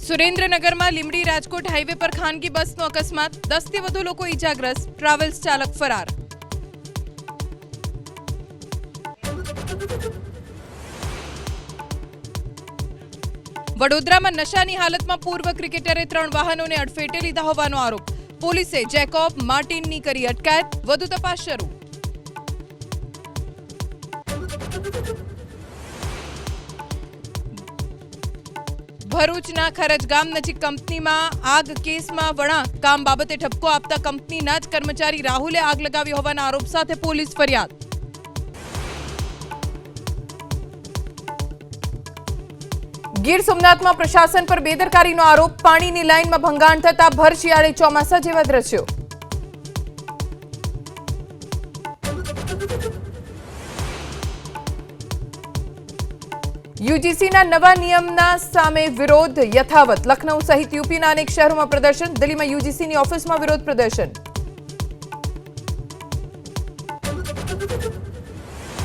સુરેન્દ્રનગરમાં લીંબડી રાજકોટ હાઈવે પર ખાનગી બસનો અકસ્માત, 10 થી વધુ લોકો ઈજાગ્રસ્ત, ટ્રાવેલ્સ ચાલક ફરાર. વડોદરામાં નશાની હાલતમાં પૂર્વ ક્રિકેટરે 3 વાહનોને અડફેટે લીધા હોવાનો આરોપ. પોલીસે જેકોબ માર્ટિનની કરી અટકાયત, વધુ તપાસ શરૂ. ભરૂચના ખરજ ગામ નજીક કંપનીમાં આગ, કેસમાં વળાંક. કામ બાબતે ઠપકો આપતા કંપનીના જ કર્મચારી રાહુલે આગ લગાવી હોવાના આરોપ સાથે પોલીસ ફરિયાદ. ગીર સોમનાથમાં પ્રશાસન પર બેદરકારીનો આરોપ. પાણીની લાઇનમાં ભંગાણ થતા ભર શિયાળે ચોમાસા જેવા દ્રશ્યો. યુજીસીના નવા નિયમના સામે વિરોધ યથાવત. લખનઉ સહિત યુપીના અનેક શહેરોમાં પ્રદર્શન. દિલ્હીમાં યુજીસીની ઓફિસમાં વિરોધ પ્રદર્શન.